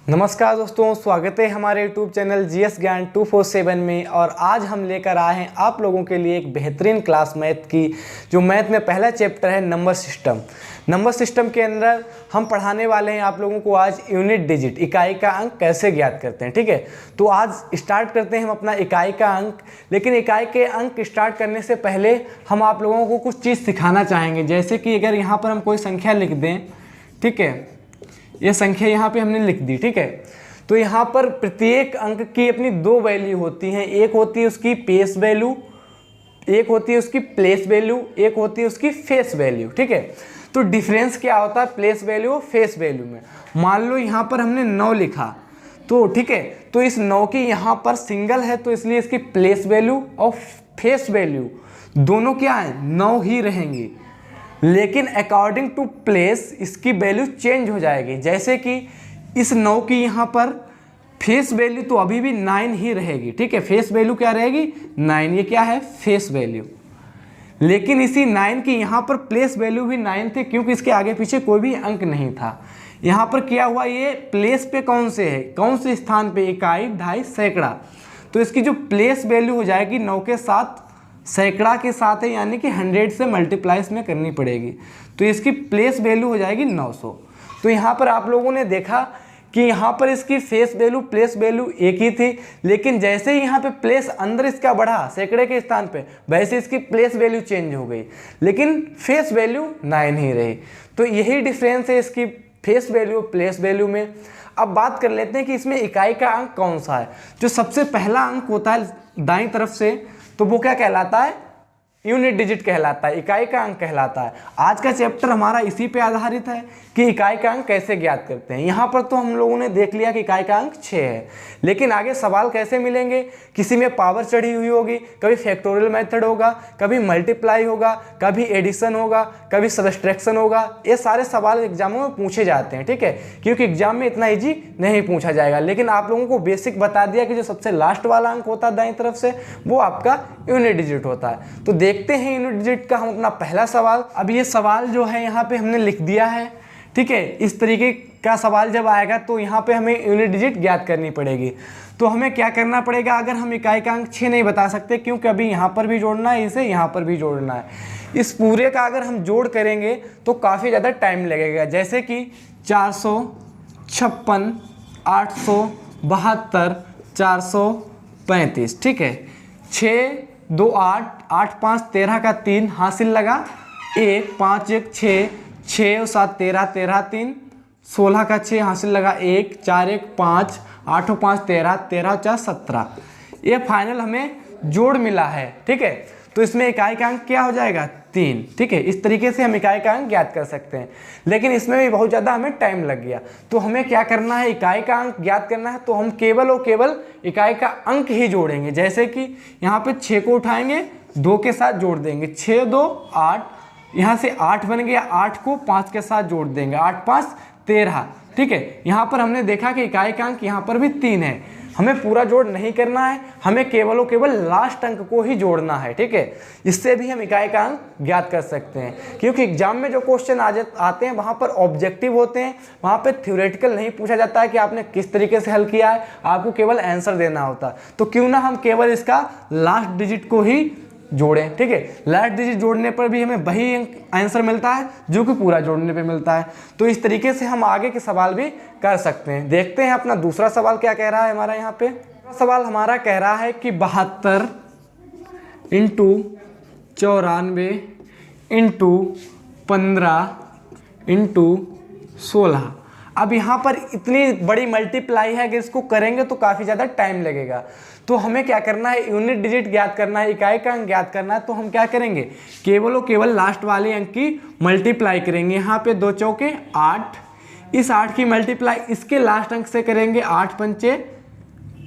नमस्कार दोस्तों, स्वागत है हमारे YouTube चैनल जीएस ज्ञान 247 में। और आज हम लेकर आए हैं आप लोगों के लिए एक बेहतरीन क्लास मैथ की, जो मैथ में पहला चैप्टर है नंबर सिस्टम। नंबर सिस्टम के अंदर हम पढ़ाने वाले हैं आप लोगों को आज यूनिट डिजिट, इकाई का अंक कैसे ज्ञात करते हैं। ठीक है, तो आज स्टार्ट करते हैं हम अपना इकाई का अंक। लेकिन इकाई के अंक स्टार्ट करने से पहले हम आप लोगों को कुछ चीज़ सिखाना चाहेंगे। जैसे कि अगर यहाँ पर हम कोई संख्या लिख दें, ठीक है, ये संख्या यहाँ पे हमने लिख दी, ठीक है, तो यहाँ पर प्रत्येक अंक की अपनी दो वैल्यू होती हैं। एक होती है उसकी पेस वैल्यू, एक होती है उसकी प्लेस वैल्यू, एक होती है उसकी फेस वैल्यू। ठीक है, तो डिफरेंस क्या होता है प्लेस वैल्यू और फेस वैल्यू में। मान लो यहाँ पर हमने 9 लिखा, तो ठीक है, तो इस 9 की यहाँ पर सिंगल है, तो इसलिए इसकी प्लेस वैल्यू और फेस वैल्यू दोनों क्या है, 9 ही रहेंगी। लेकिन अकॉर्डिंग टू प्लेस इसकी वैल्यू चेंज हो जाएगी। जैसे कि इस 9 की यहाँ पर फेस वैल्यू तो अभी भी 9 ही रहेगी। ठीक है, फेस वैल्यू क्या रहेगी, 9, ये क्या है, फेस वैल्यू। लेकिन इसी 9 की यहाँ पर प्लेस वैल्यू भी 9 थी, क्योंकि इसके आगे पीछे कोई भी अंक नहीं था। यहाँ पर क्या हुआ, ये प्लेस पे कौन से है, कौन से स्थान पे, इकाई, दहाई, सैकड़ा, तो इसकी जो प्लेस वैल्यू हो जाएगी 9 के साथ सैकड़ा के साथ है, यानी कि 100 से मल्टीप्लाई इसमें करनी पड़ेगी, तो इसकी प्लेस वैल्यू हो जाएगी 900। तो यहाँ पर आप लोगों ने देखा कि यहाँ पर इसकी फेस वैल्यू प्लेस वैल्यू एक ही थी, लेकिन जैसे ही यहाँ पे प्लेस अंदर इसका बढ़ा सैकड़े के स्थान पे, वैसे इसकी प्लेस वैल्यू चेंज हो गई, लेकिन फेस वैल्यू 9 ही रही। तो यही डिफरेंस है इसकी फेस वैल्यू प्लेस वैल्यू में। अब बात कर लेते हैं कि इसमें इकाई का अंक कौन सा है। जो सबसे पहला अंक होता है दाईं तरफ से, तो वो क्या कहलाता है, यूनिट डिजिट कहलाता है, इकाई का अंक कहलाता है। आज का चैप्टर हमारा इसी पे आधारित है कि इकाई का अंक कैसे ज्ञात करते हैं। यहाँ पर तो हम लोगों ने देख लिया कि इकाई का अंक 6 है, लेकिन आगे सवाल कैसे मिलेंगे, किसी में पावर चढ़ी हुई होगी, कभी फैक्टोरियल मेथड होगा, कभी मल्टीप्लाई होगा, कभी एडिशन होगा, कभी सब्सट्रैक्शन होगा। ये सारे सवाल एग्जामों में पूछे जाते हैं। ठीक है, क्योंकि एग्जाम में इतना ईजी नहीं पूछा जाएगा, लेकिन आप लोगों को बेसिक बता दिया कि जो सबसे लास्ट वाला अंक होता है दाईं तरफ से, वो आपका यूनिट डिजिट होता है। तो देखते हैं यूनिट डिजिट का हम अपना पहला सवाल। अब ये सवाल जो है यहाँ पे हमने लिख दिया है। ठीक है, इस तरीके का सवाल जब आएगा तो यहाँ पे हमें यूनिट डिजिट ज्ञात करनी पड़ेगी। तो हमें क्या करना पड़ेगा, अगर हम इकाई का अंक 6 नहीं बता सकते, क्योंकि अभी यहाँ पर भी जोड़ना है, इसे यहाँ पर भी जोड़ना है। इस पूरे का अगर हम जोड़ करेंगे तो काफ़ी ज़्यादा टाइम लगेगा। जैसे कि 456, 872, 435। ठीक है, 6, 2, 8, 8, 5, 13 का 3 हासिल लगा 1, 5, 1, 6, 6, 7, 13, 13, 3, 16 का 6 हासिल लगा 1, 4, 1, 5, 8, 5, 13, 13, 4, 17। ये फाइनल हमें जोड़ मिला है। ठीक है, तो इसमें इकाई का अंक क्या हो जाएगा, 3। ठीक है, इस तरीके से हम इकाई का अंक ज्ञात कर सकते हैं, लेकिन इसमें भी बहुत ज़्यादा हमें टाइम लग गया। तो हमें क्या करना है, इकाई का अंक ज्ञात करना है, तो हम केवल और केवल इकाई का अंक ही जोड़ेंगे। जैसे कि यहाँ पे 6 को उठाएंगे, 2 के साथ जोड़ देंगे, 6, 2, 8, यहाँ से 8 बन गया, 8 को 5 के साथ जोड़ देंगे, 8, 5, 13। ठीक है, यहाँ पर हमने देखा कि इकाई का अंक यहाँ पर भी 3 है। हमें पूरा जोड़ नहीं करना है, हमें केवल और केवल लास्ट अंक को ही जोड़ना है। ठीक है, इससे भी हम इकाई का अंक ज्ञात कर सकते हैं, क्योंकि एग्जाम में जो क्वेश्चन आते हैं वहाँ पर ऑब्जेक्टिव होते हैं, वहाँ पे थ्योरेटिकल नहीं पूछा जाता है कि आपने किस तरीके से हल किया है, आपको केवल आंसर देना होता है। तो क्यों ना हम केवल इसका लास्ट डिजिट को ही जोड़ें। ठीक है, लास्ट डिजिट जोड़ने पर भी हमें वही आंसर मिलता है जो कि पूरा जोड़ने पे मिलता है। तो इस तरीके से हम आगे के सवाल भी कर सकते हैं। देखते हैं अपना दूसरा सवाल क्या कह रहा है हमारा। यहाँ पे सवाल हमारा कह रहा है कि 72 × 94 × 15 × 16। अब यहाँ पर इतनी बड़ी मल्टीप्लाई है कि इसको करेंगे तो काफ़ी ज़्यादा टाइम लगेगा। तो हमें क्या करना है, यूनिट डिजिट ज्ञात करना है, इकाई का अंक ज्ञात करना है। तो हम क्या करेंगे, केवल और केवल लास्ट वाले अंक की मल्टीप्लाई करेंगे। यहाँ पे 2 चौके 8, इस 8 की मल्टीप्लाई इसके लास्ट अंक से करेंगे, 8 पंचे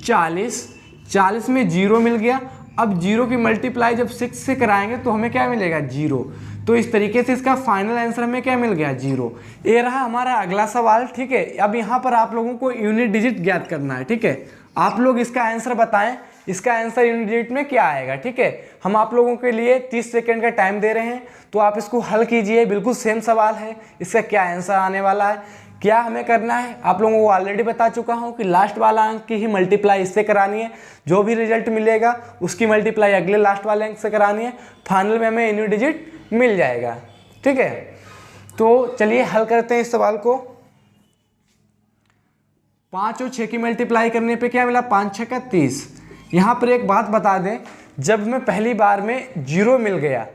40, 40 में 0 मिल गया। अब 0 की मल्टीप्लाई जब 6 से कराएंगे तो हमें क्या मिलेगा, 0। तो इस तरीके से इसका फाइनल आंसर हमें क्या मिल गया, 0। ये रहा हमारा अगला सवाल। ठीक है, अब यहाँ पर आप लोगों को यूनिट डिजिट ज्ञात करना है। ठीक है, आप लोग इसका आंसर बताएं, इसका आंसर यूनिट डिजिट में क्या आएगा। ठीक है, हम आप लोगों के लिए 30 सेकंड का टाइम दे रहे हैं, तो आप इसको हल कीजिए। बिल्कुल सेम सवाल है, इसका क्या आंसर आने वाला है। क्या हमें करना है, आप लोगों को ऑलरेडी बता चुका हूँ कि लास्ट वाला अंक की ही मल्टीप्लाई इससे करानी है, जो भी रिजल्ट मिलेगा उसकी मल्टीप्लाई अगले लास्ट वाले अंक से करानी है, फाइनल में हमें यूनिट डिजिट मिल जाएगा। ठीक है, तो चलिए हल करते हैं इस सवाल को। 5 और 6 की मल्टीप्लाई करने पे क्या मिला, 5 6 का 30। यहाँ पर एक बात बता दें, जब हमें पहली बार में 0 मिल गया,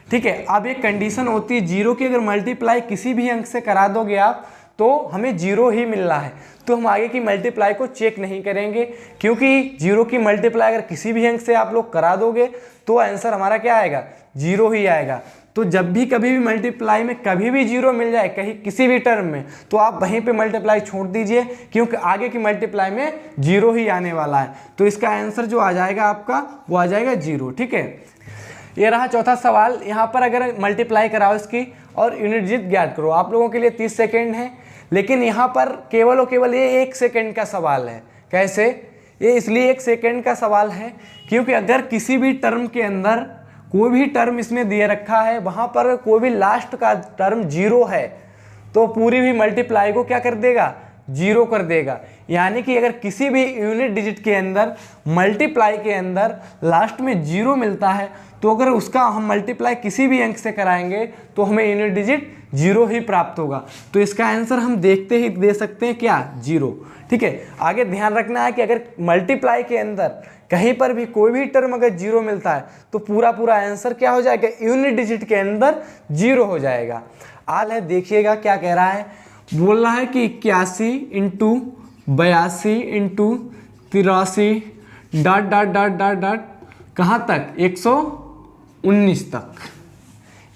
ठीक है, अब एक कंडीशन होती है 0 की अगर मल्टीप्लाई किसी भी अंक से करा दोगे आप तो हमें 0 ही मिलना है, तो हम आगे की मल्टीप्लाई को चेक नहीं करेंगे, क्योंकि 0 की मल्टीप्लाई अगर किसी भी अंक से आप लोग करा दोगे तो आंसर हमारा क्या आएगा, 0 ही आएगा। तो जब भी कभी भी मल्टीप्लाई में कभी भी 0 मिल जाए कहीं किसी भी टर्म में, तो आप वहीं पे मल्टीप्लाई छोड़ दीजिए, क्योंकि आगे की मल्टीप्लाई में 0 ही आने वाला है। तो इसका आंसर जो आ जाएगा आपका वो आ जाएगा 0। ठीक है, ये रहा चौथा सवाल। यहाँ पर अगर मल्टीप्लाई कराओ इसकी और यूनिट डिजिट ज्ञात करो, आप लोगों के लिए 30 सेकेंड है, लेकिन यहाँ पर केवल और केवल ये 1 सेकेंड का सवाल है। कैसे, ये इसलिए 1 सेकेंड का सवाल है क्योंकि अगर किसी भी टर्म के अंदर कोई भी टर्म इसमें दिए रखा है, वहाँ पर कोई भी लास्ट का टर्म 0 है, तो पूरी भी मल्टीप्लाई को क्या कर देगा, 0 कर देगा। यानी कि अगर किसी भी यूनिट डिजिट के अंदर मल्टीप्लाई के अंदर लास्ट में 0 मिलता है, तो अगर उसका हम मल्टीप्लाई किसी भी अंक से कराएंगे तो हमें यूनिट डिजिट 0 ही प्राप्त होगा। तो इसका आंसर हम देखते ही दे सकते हैं क्या, 0। ठीक है, आगे ध्यान रखना है कि अगर मल्टीप्लाई के अंदर कहीं पर भी कोई भी टर्म अगर 0 मिलता है तो पूरा आंसर क्या हो जाएगा, यूनिट डिजिट के अंदर 0 हो जाएगा। आल है, देखिएगा क्या कह रहा है, बोल रहा है कि 81 into 82 into 83 dot dot dot dot dot कहाँ तक, 119 तक,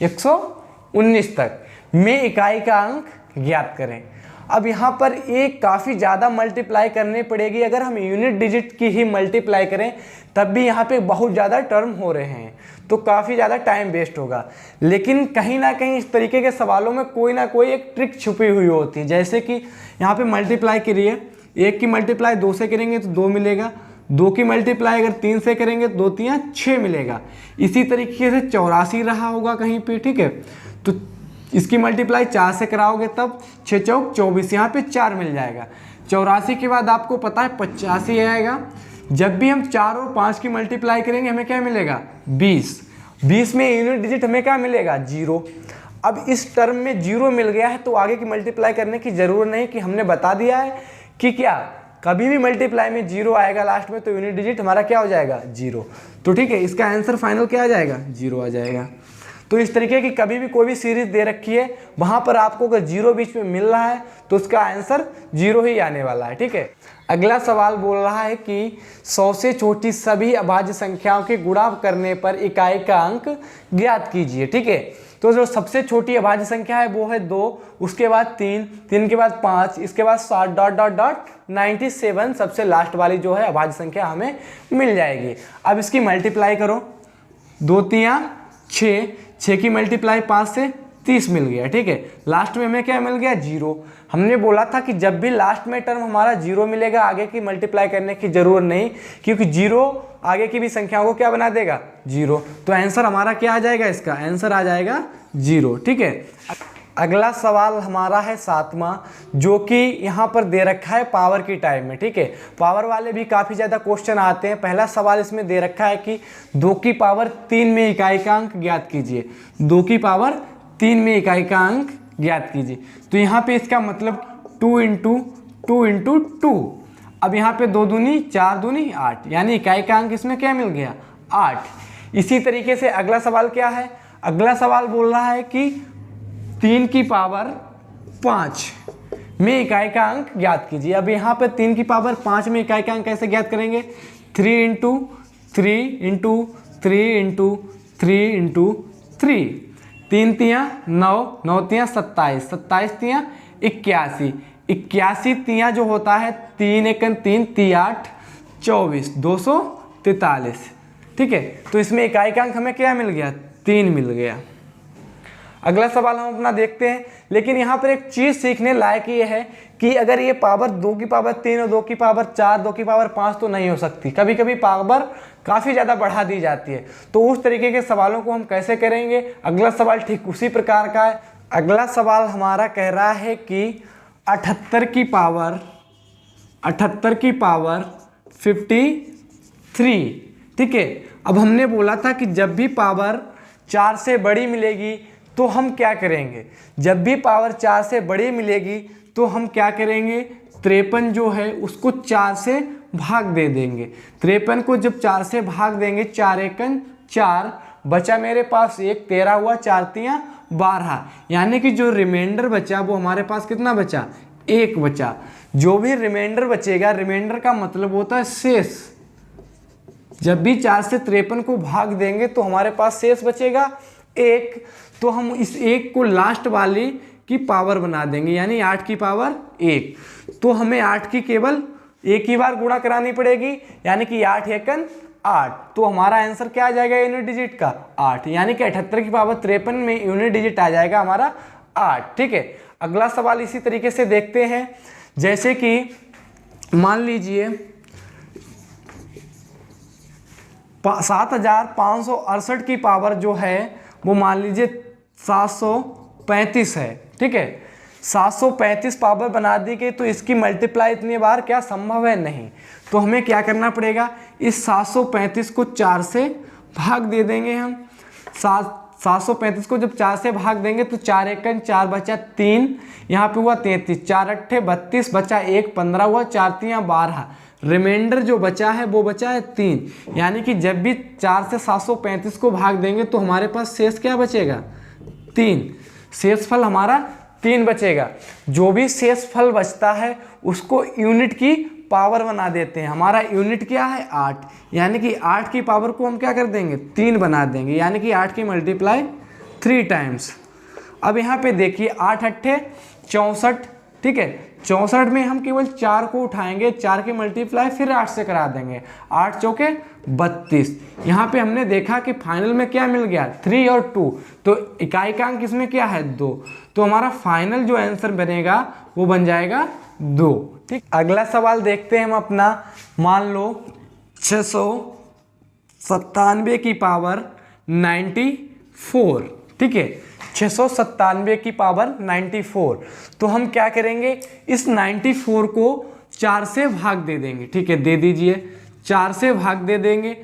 119 तक में इकाई का अंक ज्ञात करें। अब यहाँ पर एक काफ़ी ज़्यादा मल्टीप्लाई करनी पड़ेगी, अगर हम यूनिट डिजिट की ही मल्टीप्लाई करें तब भी यहाँ पे बहुत ज़्यादा टर्म हो रहे हैं, तो काफ़ी ज़्यादा टाइम वेस्ट होगा। लेकिन कहीं ना कहीं इस तरीके के सवालों में कोई ना कोई एक ट्रिक छुपी हुई होती है, जैसे कि यहाँ पे मल्टीप्लाई करिए, 1 की मल्टीप्लाई 2 से करेंगे तो 2 मिलेगा, 2 की मल्टीप्लाई अगर 3 से करेंगे तो 2 3 6 मिलेगा। इसी तरीके से 84 रहा होगा कहीं पे। ठीक है, तो इसकी मल्टीप्लाई 4 से कराओगे तब 6 चौक 24, यहाँ पे 4 मिल जाएगा। 84 के बाद आपको पता है 85 आएगा। जब भी हम 4 और 5 की मल्टीप्लाई करेंगे हमें क्या मिलेगा, 20। 20 में यूनिट डिजिट हमें क्या मिलेगा, 0। अब इस टर्म में 0 मिल गया है तो आगे की मल्टीप्लाई करने की ज़रूरत नहीं, कि हमने बता दिया है कि क्या कभी भी मल्टीप्लाई में 0 आएगा लास्ट में तो यूनिट डिजिट हमारा क्या हो जाएगा, 0। तो ठीक है, इसका आंसर फाइनल क्या आ जाएगा, 0 आ जाएगा। तो इस तरीके की कभी भी कोई भी सीरीज दे रखी है, वहां पर आपको अगर 0 बीच में मिल रहा है तो उसका आंसर 0 ही आने वाला है। ठीक है, अगला सवाल बोल रहा है कि 100 से छोटी सभी अभाज्य संख्याओं के गुणा करने पर इकाई का अंक ज्ञात कीजिए। ठीक है, तो जो सबसे छोटी अभाज्य संख्या है वो है 2, उसके बाद 3, 3 के बाद 5, इसके बाद 7 डॉट डॉट डॉट 97 सबसे लास्ट वाली जो है अभाज्य संख्या हमें मिल जाएगी। अब इसकी मल्टीप्लाई करो, 2 3 6, 6 की मल्टीप्लाई 5 से 30 मिल गया। ठीक है, लास्ट में हमें क्या मिल गया, 0। हमने बोला था कि जब भी लास्ट में टर्म हमारा 0 मिलेगा आगे की मल्टीप्लाई करने की जरूरत नहीं, क्योंकि 0 आगे की भी संख्याओं को क्या बना देगा, 0। तो आंसर हमारा क्या आ जाएगा, इसका आंसर आ जाएगा 0। ठीक है, अगला सवाल हमारा है 7वां, जो कि यहाँ पर दे रखा है पावर की टाइप में। ठीक है, पावर वाले भी काफ़ी ज़्यादा क्वेश्चन आते हैं। पहला सवाल इसमें दे रखा है कि 2 की पावर 3 में इकाई का अंक ज्ञात कीजिए। 2 की पावर 3 में इकाई का अंक ज्ञात कीजिए। तो यहाँ पे इसका मतलब 2 इंटू 2 इंटू 2। अब यहाँ पे 2 दूनी 4 दूनी 8, यानी इकाई का अंक इसमें क्या मिल गया, 8। इसी तरीके से अगला सवाल क्या है, अगला सवाल बोल रहा है कि 3 की पावर 5 में इकाई का अंक ज्ञात कीजिए। अब यहाँ पे 3 की पावर 5 में इकाई का अंक कैसे ज्ञात करेंगे, 3 इंटू 3 इंटू 3 इंटू 3 इंटू 3, 3 तियाँ 9, 9 तियाँ 27, 27 तियाँ 81, 81 तियाँ जो होता है 3 1 3 3 8 24, 243। ठीक है, तो इसमें इकाई का अंक हमें क्या मिल गया, 3 मिल गया। अगला सवाल हम अपना देखते हैं, लेकिन यहाँ पर एक चीज़ सीखने लायक ये है कि अगर ये पावर 2 की पावर 3 और 2 की पावर 4, 2 की पावर 5 तो नहीं हो सकती, कभी कभी पावर काफ़ी ज़्यादा बढ़ा दी जाती है। तो उस तरीके के सवालों को हम कैसे करेंगे, अगला सवाल ठीक उसी प्रकार का है। अगला सवाल हमारा कह रहा है कि 78 की पावर 53, ठीक है। अब हमने बोला था कि जब भी पावर 4 से बड़ी मिलेगी तो हम क्या करेंगे, जब भी पावर 4 से बड़ी मिलेगी तो हम क्या करेंगे, 53 जो है उसको 4 से भाग दे देंगे। 53 को जब 4 से भाग देंगे, 4 एकन 4, बचा मेरे पास 1, 13 हुआ, 4 तियां 12, यानी कि जो रिमाइंडर बचा वो हमारे पास कितना बचा, 1 बचा। जो भी रिमाइंडर बचेगा, रिमाइंडर का मतलब होता है शेष, जब भी 4 से 53 को भाग देंगे तो हमारे पास शेष बचेगा 1, तो हम इस 1 को लास्ट वाली की पावर बना देंगे, यानी 8 की पावर 1। तो हमें 8 की केवल एक ही बार गुणा करानी पड़ेगी, यानी कि 8 एकन 8, तो हमारा आंसर क्या आ जाएगा यूनिट डिजिट का 8, यानी कि 78 की पावर 53 में यूनिट डिजिट आ जाएगा हमारा 8, ठीक है। अगला सवाल इसी तरीके से देखते हैं, जैसे कि मान लीजिए 7568 की पावर जो है वो मान लीजिए 735 है, ठीक है। 735 पावर बना दी गई तो इसकी मल्टीप्लाई इतनी बार क्या संभव है, नहीं। तो हमें क्या करना पड़ेगा, इस 735 को 4 से भाग दे देंगे हम। 735 को जब 4 से भाग देंगे तो 4 एकन 4 बचा 3, यहाँ पे हुआ 33, 4 अट्ठे 32 बचा 1, 15 हुआ, 4 तियां 12, रिमाइंडर जो बचा है वो बचा है 3, यानी कि जब भी 4 से 735 को भाग देंगे तो हमारे पास शेष क्या बचेगा, 3, शेषफल हमारा 3 बचेगा। जो भी शेषफल बचता है उसको यूनिट की पावर बना देते हैं। हमारा यूनिट क्या है 8, यानी कि 8 की पावर को हम क्या कर देंगे 3 बना देंगे, यानी कि 8 की मल्टीप्लाई 3 टाइम्स। अब यहाँ पे देखिए 8 अट्ठे 64, ठीक है। 64 में हम केवल 4 को उठाएंगे, 4 की मल्टीप्लाई फिर 8 से करा देंगे, 8 चौके 32। यहाँ पे हमने देखा कि फाइनल में क्या मिल गया 3 और 2, तो इकाई का अंक इसमें क्या है 2, तो हमारा फाइनल जो आंसर बनेगा वो बन जाएगा 2, ठीक। अगला सवाल देखते हैं हम अपना, मान लो 697 की पावर 94, ठीक है। 697 की पावर 94, तो हम क्या करेंगे, इस 94 को 4 से भाग दे देंगे, ठीक है, दे दीजिए, 4 से भाग दे देंगे।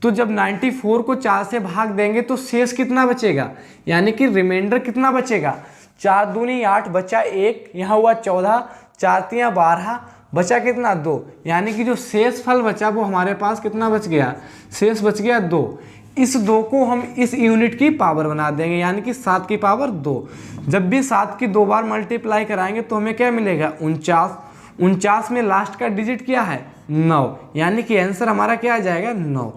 तो जब 94 को 4 से भाग देंगे तो शेष कितना बचेगा, यानी कि रिमाइंडर कितना बचेगा, 4 दूनी 8 बचा 1, यहाँ हुआ 14, 4 तियां 12, बचा कितना 2, यानी कि जो शेष फल बचा वो हमारे पास कितना बच गया, शेष बच गया 2। इस 2 को हम इस यूनिट की पावर बना देंगे, यानी कि 7 की पावर 2। जब भी 7 की 2 बार मल्टीप्लाई कराएंगे तो हमें क्या मिलेगा 49, 49 में लास्ट का डिजिट क्या है 9, यानी कि आंसर हमारा क्या आ जाएगा 9,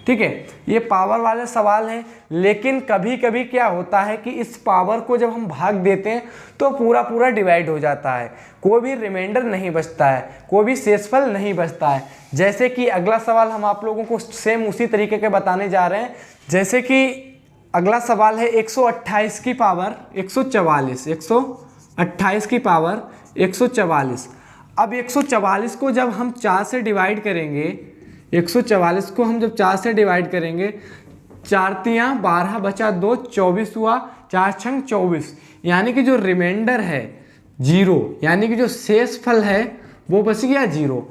ठीक है। ये पावर वाले सवाल हैं, लेकिन कभी कभी क्या होता है कि इस पावर को जब हम भाग देते हैं तो पूरा पूरा डिवाइड हो जाता है, कोई भी रिमाइंडर नहीं बचता है, कोई भी शेषफल नहीं बचता है। जैसे कि अगला सवाल हम आप लोगों को सेम उसी तरीके के बताने जा रहे हैं, जैसे कि अगला सवाल है 128 की पावर 144, 128 की पावर 144। अब 144 को जब हम 4 से डिवाइड करेंगे, 144 को हम जब 4 से डिवाइड करेंगे, 4 तियां 12 बचा 2, 24 हुआ, 4 छंग 24, यानी कि जो रिमाइंडर है 0, यानी कि जो शेषफल है वो बच गया 0।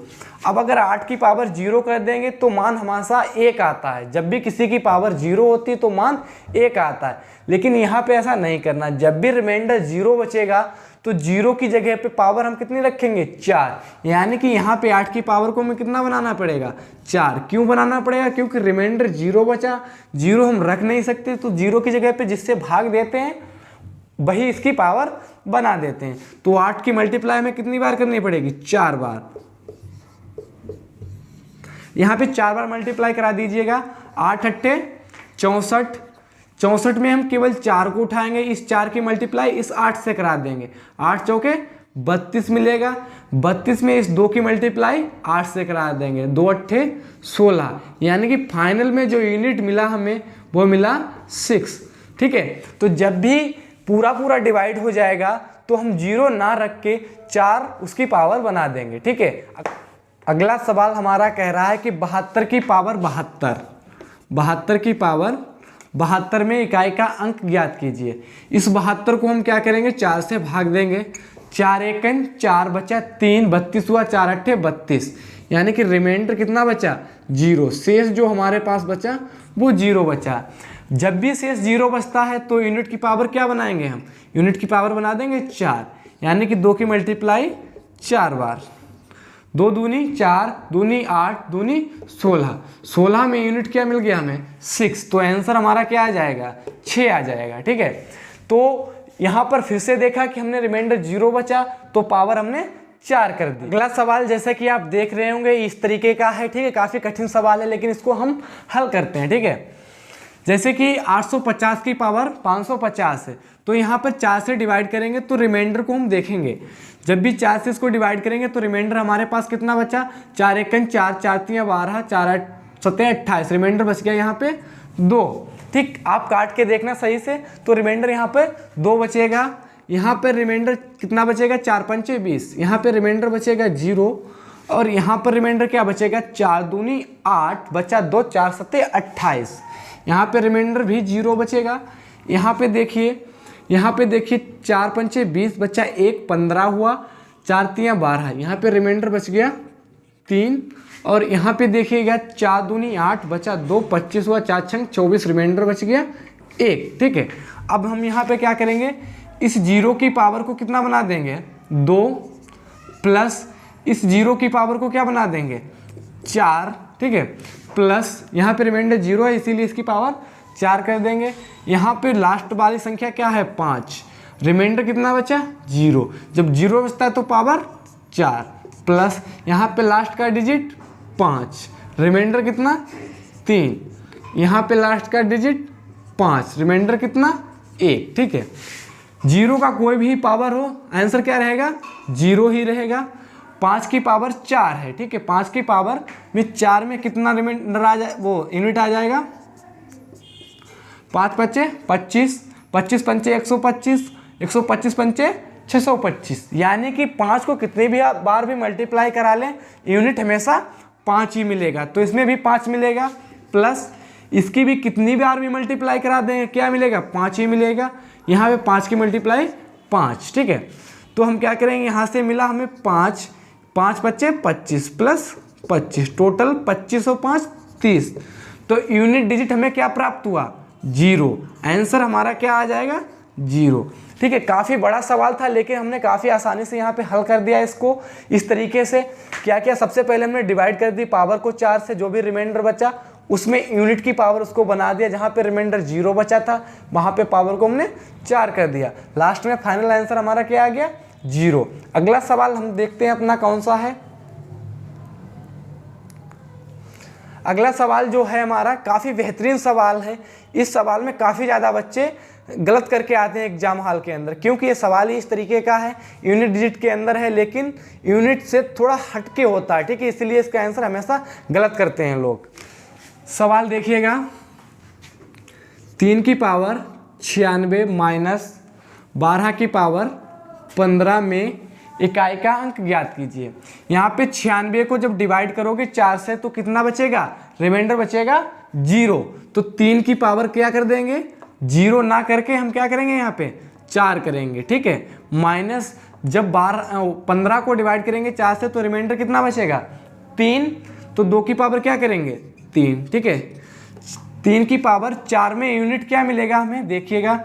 अब अगर 8 की पावर 0 कर देंगे तो मान हमेशा 1 आता है, जब भी किसी की पावर 0 होती है तो मान 1 आता है, लेकिन यहाँ पे ऐसा नहीं करना। जब भी रिमाइंडर 0 बचेगा तो 0 की जगह पे पावर हम कितनी रखेंगे 4, यानी कि यहाँ पे 8 की पावर को हमें कितना बनाना पड़ेगा 4। क्यों बनाना पड़ेगा, क्योंकि रिमाइंडर 0 बचा, 0 हम रख नहीं सकते, तो 0 की जगह पे जिससे भाग देते हैं वही इसकी पावर बना देते हैं। तो 8 की मल्टीप्लाई में कितनी बार करनी पड़ेगी 4 बार, यहाँ पे 4 बार मल्टीप्लाई करा दीजिएगा। 8 अट्ठे 64, 64 में हम केवल 4 को उठाएंगे, इस 4 की मल्टीप्लाई इस 8 से करा देंगे, 8 चौके 32 मिलेगा, 32 में इस 2 की मल्टीप्लाई 8 से करा देंगे, 2 अट्ठे 16, यानी कि फाइनल में जो यूनिट मिला हमें वो मिला 6, ठीक है। तो जब भी पूरा पूरा डिवाइड हो जाएगा तो हम 0 ना रख के 4 उसकी पावर बना देंगे, ठीक है। अगला सवाल हमारा कह रहा है कि 72 की पावर 72, 72 की पावर 72 में इकाई का अंक ज्ञात कीजिए। इस 72 को हम क्या करेंगे 4 से भाग देंगे, 4 एकन 4 बचा 3, 32 हुआ, 4 अट्ठे 32, यानी कि रिमाइंडर कितना बचा 0। शेष जो हमारे पास बचा वो 0 बचा। जब भी शेष 0 बचता है तो यूनिट की पावर क्या बनाएंगे हम, यूनिट की पावर बना देंगे 4, यानी कि 2 की मल्टीप्लाई 4 बार, 2 दूनी 4, दूनी 8, दूनी 16, 16 में यूनिट क्या मिल गया हमें 6, तो आंसर हमारा क्या आ जाएगा 6 आ जाएगा। ठीक है, तो यहाँ पर फिर से देखा कि हमने रिमाइंडर 0 बचा तो पावर हमने 4 कर दी। अगला सवाल जैसे कि आप देख रहे होंगे इस तरीके का है। ठीक है, काफ़ी कठिन सवाल है लेकिन इसको हम हल करते हैं। ठीक है, जैसे कि 850 की पावर 550 है, तो यहाँ पर 4 से डिवाइड करेंगे तो रिमाइंडर को हम देखेंगे। जब भी 4 से इसको डिवाइड करेंगे तो रिमाइंडर हमारे पास कितना बचा, 4 एकन 4, 4 तियां 12, 4 सत्ते 28, रिमाइंडर बच गया यहाँ पे 2। ठीक, आप काट के देखना सही से, तो रिमाइंडर यहाँ पे 2 बचेगा। यहाँ पर रिमाइंडर कितना बचेगा, 4 पंचे 20, यहाँ पे रिमाइंडर बचेगा 0, और यहाँ पर रिमाइंडर क्या बचेगा, 4 दूनी 8 बचा 2, 4 सत्ते 28, यहाँ पे रिमाइंडर भी 0 बचेगा। यहाँ पे देखिए 4 पंचे 20 बचा 1, 15 हुआ, 4 तियां 12, यहाँ पे रिमाइंडर बच गया 3, और यहाँ पे देखिएगा 4 दूनी 8 बचा 2, 25 हुआ, 4 छंग 24, रिमाइंडर बच गया 1। ठीक है, अब हम यहाँ पे क्या करेंगे, इस 0 की पावर को कितना बना देंगे 2, प्लस इस 0 की पावर को क्या बना देंगे 4। ठीक है, प्लस यहाँ पे रिमाइंडर 0 है इसीलिए इसकी पावर 4 कर देंगे। यहाँ पे लास्ट वाली संख्या क्या है 5, रिमाइंडर कितना बचा 0, जब 0 बचता है तो पावर 4, प्लस यहाँ पे लास्ट का डिजिट 5, रिमाइंडर कितना 3, यहाँ पे लास्ट का डिजिट 5, रिमाइंडर कितना 1। ठीक है, 0 का कोई भी पावर हो आंसर क्या रहेगा 0 ही रहेगा। 5 की पावर 4 है। ठीक है, 5 की पावर में 4 में कितना रिमाइंडर आ जाए, वो यूनिट आ जाएगा 5 पच्चे 25, 25 पंचे 125, 125 पंचे 625, यानी कि 5 को कितनी भी बार भी मल्टीप्लाई करा लें यूनिट हमेशा 5 ही मिलेगा, तो इसमें भी 5 मिलेगा, प्लस इसकी भी कितनी बार भी मल्टीप्लाई करा दें क्या मिलेगा 5 ही मिलेगा, यहाँ पे 5 की मल्टीप्लाई 5। ठीक है, तो हम क्या करेंगे, यहाँ से मिला हमें 5, 5 पच्चे 25 प्लस 25, टोटल 25 और 5 30, तो यूनिट डिजिट हमें क्या प्राप्त हुआ 0, आंसर हमारा क्या आ जाएगा 0। ठीक है, काफ़ी बड़ा सवाल था लेकिन हमने काफ़ी आसानी से यहाँ पे हल कर दिया इसको। इस तरीके से क्या किया, सबसे पहले हमने डिवाइड कर दी पावर को 4 से, जो भी रिमाइंडर बचा उसमें यूनिट की पावर उसको बना दिया, जहाँ पे रिमाइंडर 0 बचा था वहाँ पे पावर को हमने 4 कर दिया, लास्ट में फाइनल आंसर हमारा क्या आ गया 0। अगला सवाल हम देखते हैं अपना कौन सा है। अगला सवाल जो है हमारा काफ़ी बेहतरीन सवाल है। इस सवाल में काफ़ी ज़्यादा बच्चे गलत करके आते हैं एग्जाम हॉल के अंदर, क्योंकि ये सवाल ही इस तरीके का है, यूनिट डिजिट के अंदर है लेकिन यूनिट से थोड़ा हटके होता है। ठीक है, इसलिए इसका आंसर हमेशा गलत करते हैं लोग। सवाल देखिएगा, 3 की पावर 96 माइनस 12 की पावर 15 में इकाई का अंक ज्ञात कीजिए। यहाँ पे 96 को जब डिवाइड करोगे 4 से तो कितना बचेगा, रिमाइंडर बचेगा 0, तो 3 की पावर क्या कर देंगे 0 ना करके हम क्या करेंगे यहाँ पे 4 करेंगे। ठीक है, माइनस जब 15 को डिवाइड करेंगे 4 से तो रिमाइंडर कितना बचेगा 3, तो 2 की पावर क्या करेंगे 3। ठीक है, 3 की पावर 4 में यूनिट क्या मिलेगा हमें, देखिएगा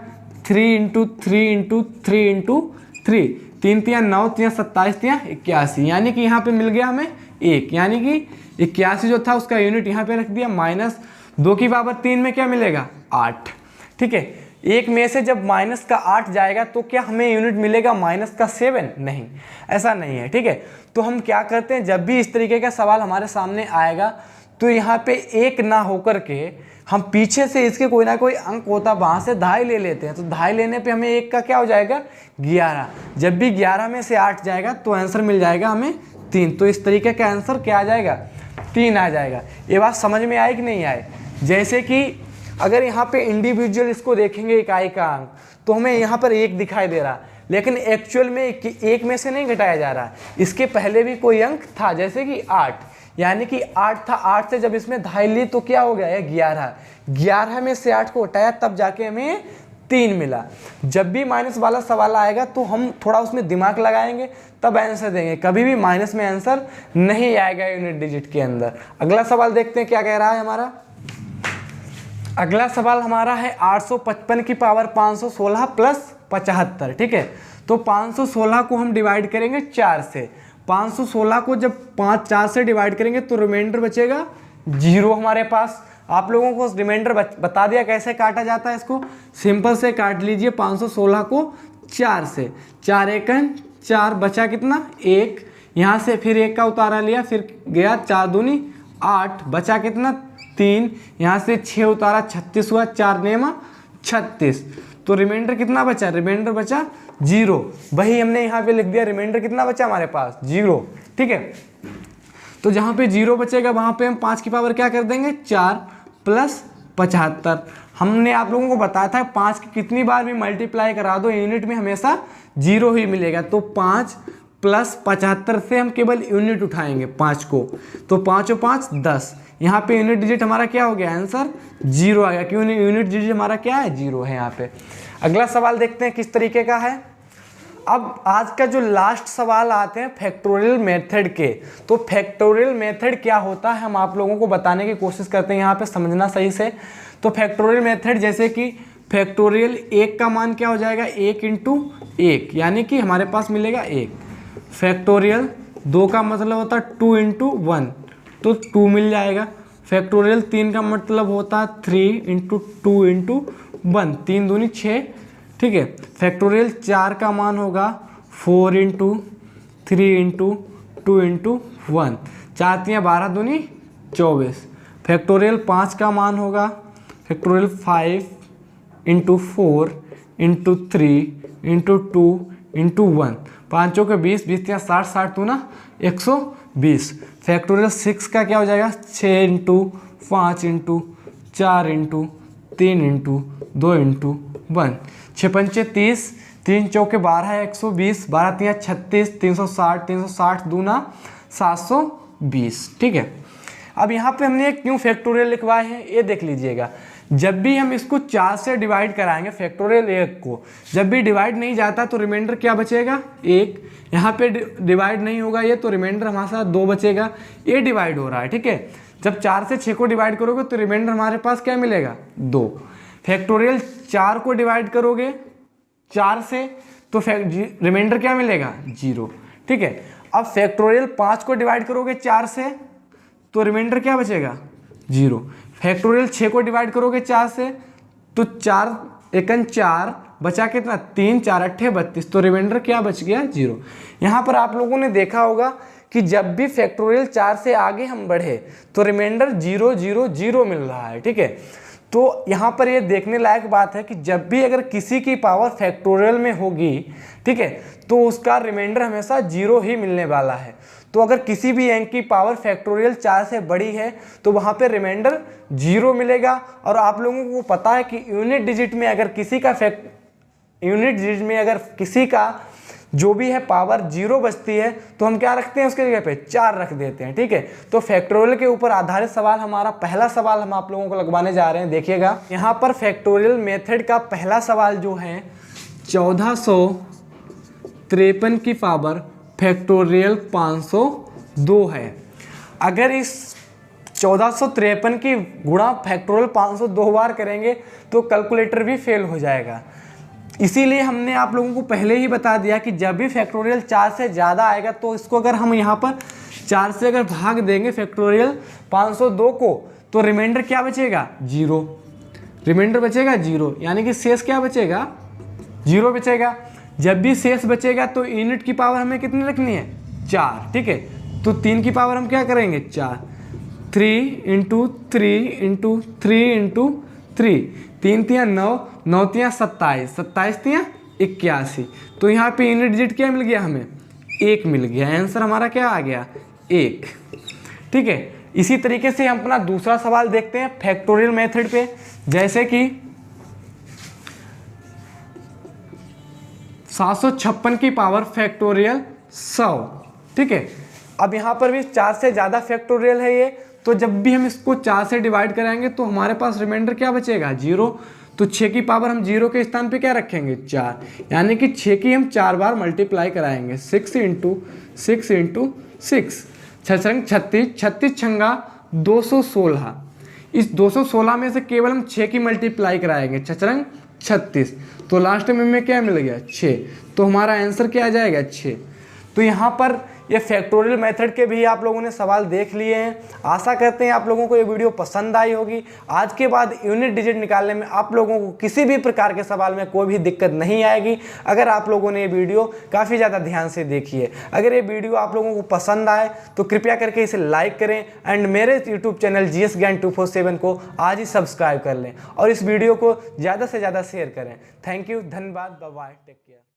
3 इंटू 3 इंटू 3 इंटू 3, 3 तियां 9, तियां 27, तियां 81, यानी कि यहाँ पे मिल गया हमें 1, यानी कि 81 जो था उसका यूनिट यहाँ पे रख दिया, माइनस 2 की पावर 3 में क्या मिलेगा 8। ठीक है, 1 में से जब माइनस का 8 जाएगा तो क्या हमें यूनिट मिलेगा माइनस का 7, नहीं, ऐसा नहीं है। ठीक है, तो हम क्या करते हैं, जब भी इस तरीके का सवाल हमारे सामने आएगा तो यहाँ पे 1 ना होकर के हम पीछे से इसके कोई ना कोई अंक होता वहाँ से 2.5 ले लेते हैं, तो 2.5 लेने पे हमें 1 का क्या हो जाएगा 11, जब भी 11 में से 8 जाएगा तो आंसर मिल जाएगा हमें 3, तो इस तरीके का आंसर क्या आ जाएगा 3 आ जाएगा। ये बात समझ में आई कि नहीं आए। जैसे कि अगर यहाँ पे इंडिविजुअल इसको देखेंगे इकाई का अंक तो हमें यहाँ पर 1 दिखाई दे रहा, लेकिन एक्चुअल में 1 में से नहीं घटाया जा रहा, इसके पहले भी कोई अंक था जैसे कि 8, यानी कि 8 था, 8 से जब इसमें 2.5 ली तो क्या हो गया 11, 11 में से 8 को हटाया तब जाके हमें 3 मिला। जब भी माइनस वाला सवाल आएगा तो हम थोड़ा उसमें दिमाग लगाएंगे तब आंसर देंगे, कभी भी माइनस में आंसर नहीं आएगा यूनिट डिजिट के अंदर। अगला सवाल देखते हैं क्या कह रहा है हमारा। अगला सवाल हमारा है 855 की पावर 516 प्लस 75। ठीक है, तो 516 को हम डिवाइड करेंगे 4 से। 516 को जब 4 से डिवाइड करेंगे तो रिमाइंडर बचेगा 0 हमारे पास। आप लोगों को रिमाइंडर बता दिया कैसे काटा जाता है, इसको सिंपल से काट लीजिए 516 को 4 से। 4 एकन 4, बचा कितना 1, यहाँ से फिर 1 का उतारा लिया, फिर गया 4 दूनी 8, बचा कितना 3, यहाँ से 6 उतारा 36 हुआ, 4 नेमा 36। तो रिमाइंडर कितना बचा, रिमाइंडर बचा 0। वही हमने यहाँ पे लिख दिया, रिमाइंडर कितना बचा हमारे पास 0। ठीक है, तो जहाँ पे 0 बचेगा वहाँ पे हम 5 की पावर क्या कर देंगे 4 प्लस 75। हमने आप लोगों को बताया था 5 की कितनी बार भी मल्टीप्लाई करा दो यूनिट में हमेशा 0 ही मिलेगा। तो 5 प्लस 75 से हम केवल यूनिट उठाएंगे 5 को, तो 5 और 5 10। यहाँ पे यूनिट डिजिट हमारा क्या हो गया, आंसर 0 आ गया, क्यों यूनिट डिजिट हमारा क्या है 0 है यहाँ पे। अगला सवाल देखते हैं किस तरीके का है। अब आज का जो लास्ट सवाल आते हैं फैक्टोरियल मेथड के। तो फैक्टोरियल मेथड क्या होता है हम आप लोगों को बताने की कोशिश करते हैं, यहाँ पे समझना सही से। तो फैक्टोरियल मेथड जैसे कि फैक्टोरियल 1 का मान क्या हो जाएगा 1 इंटू 1, यानी कि हमारे पास मिलेगा 1। फैक्टोरियल 2 का मतलब होता है 2 इंटू 1, तो 2 मिल जाएगा। फैक्टोरियल 3 का मतलब होता है 3 इंटू 2 इंटू 1, 3 दूनी 6। ठीक है, फैक्टोरियल 4 का मान होगा 4 इंटू 3 इंटू 2 इंटू 1, 4 3 12 दूनी 24। फैक्टोरियल 5 का मान होगा factorial 5 into 4 into 3 into 2 into 1, 5 के 20, 20 3 60, 60 दूना 120। फैक्टोरियल 6 का क्या हो जाएगा 6 into 5 into 4 into 3 into 2 into 1, 6 पंचे 30, 3 चौके 12 120, 12 3 36, 360, 360 दूना 720। ठीक है, अब यहाँ पे हमने क्यों फैक्टोरियल लिखवाए हैं ये देख लीजिएगा। जब भी हम इसको 4 से डिवाइड कराएंगे फैक्टोरियल 1 को, जब भी डिवाइड नहीं जाता तो रिमाइंडर क्या बचेगा 1। यहाँ पे डिवाइड नहीं होगा ये, तो रिमाइंडर हमारे साथ 2 बचेगा। ये डिवाइड हो रहा है, ठीक है। जब 4 से 6 को डिवाइड करोगे तो रिमाइंडर हमारे पास क्या मिलेगा 2। फैक्टोरियल 4 को डिवाइड करोगे 4 से तो रिमाइंडर क्या मिलेगा 0। ठीक है, अब फैक्टोरियल 5 को डिवाइड करोगे 4 से तो रिमाइंडर क्या बचेगा 0। फैक्टोरियल 6 को डिवाइड करोगे 4 से तो 4 एकन 4, बचा कितना 3 4 8 32, तो रिमाइंडर क्या बच गया 0। यहाँ पर आप लोगों ने देखा होगा कि जब भी फैक्टोरियल 4 से आगे हम बढ़े तो रिमाइंडर 0 0 0 मिल रहा है। ठीक है, तो यहाँ पर ये देखने लायक बात है कि जब भी अगर किसी की पावर फैक्टोरियल में होगी, ठीक है, तो उसका रिमाइंडर हमेशा 0 ही मिलने वाला है। तो अगर किसी भी अंक की पावर फैक्टोरियल 4 से बड़ी है तो वहाँ पे रिमाइंडर 0 मिलेगा। और आप लोगों को पता है कि यूनिट डिजिट में अगर किसी का जो भी है पावर 0 बचती है तो हम क्या रखते हैं उसके जगह पे 4 रख देते हैं। ठीक है, तो फैक्टोरियल के ऊपर आधारित सवाल हमारा पहला सवाल हम आप लोगों को लगवाने जा रहे हैं। देखिएगा यहाँ पर फैक्टोरियल मेथड का पहला सवाल जो है 1453 की पावर फैक्टोरियल 502 है। अगर इस 1453 की गुणा फैक्टोरियल 502 बार करेंगे तो कैलकुलेटर भी फेल हो जाएगा। इसीलिए हमने आप लोगों को पहले ही बता दिया कि जब भी फैक्टोरियल 4 से ज़्यादा आएगा तो इसको अगर हम यहाँ पर 4 से अगर भाग देंगे फैक्टोरियल 502 को तो रिमाइंडर क्या बचेगा 0। रिमाइंडर बचेगा 0, यानी कि शेष क्या बचेगा 0 बचेगा। जब भी शेष बचेगा तो यूनिट की पावर हमें कितनी रखनी है 4। ठीक है, तो 3 की पावर हम क्या करेंगे 4, 3 इंटू 3 इंटू 3 इंटू 3, 3 3 9, 9 3 27, 27 3 81। तो यहाँ पे यूनिट डिजिट क्या मिल गया हमें 1 मिल गया। आंसर हमारा क्या आ गया 1। ठीक है, इसी तरीके से हम अपना दूसरा सवाल देखते हैं फैक्टोरियल मेथड पे। जैसे कि 756 की पावर फैक्टोरियल 100। ठीक है, अब यहाँ पर भी 4 से ज़्यादा फैक्टोरियल है ये, तो जब भी हम इसको 4 से डिवाइड कराएंगे तो हमारे पास रिमाइंडर क्या बचेगा 0। तो 6 की पावर हम 0 के स्थान पे क्या रखेंगे 4, यानी कि 6 की हम 4 बार मल्टीप्लाई कराएंगे 6 इंटू 6 इंटू 6, 36, 36 छंगा 216। इस 216 में से केवल हम 6 की मल्टीप्लाई कराएंगे 6 36, तो लास्ट में हमें क्या मिल गया 6, तो हमारा आंसर क्या आ जाएगा 6। तो यहाँ पर ये फैक्टोरियल मेथड के भी आप लोगों ने सवाल देख लिए हैं। आशा करते हैं आप लोगों को ये वीडियो पसंद आई होगी। आज के बाद यूनिट डिजिट निकालने में आप लोगों को किसी भी प्रकार के सवाल में कोई भी दिक्कत नहीं आएगी, अगर आप लोगों ने ये वीडियो काफ़ी ज़्यादा ध्यान से देखी है। अगर ये वीडियो आप लोगों को पसंद आए तो कृपया करके इसे लाइक करें एंड मेरे यूट्यूब चैनल GS ज्ञान 247 को आज ही सब्सक्राइब कर लें और इस वीडियो को ज़्यादा से ज़्यादा शेयर करें। थैंक यू, धन्यवाद, बाय बाय, टेक केयर।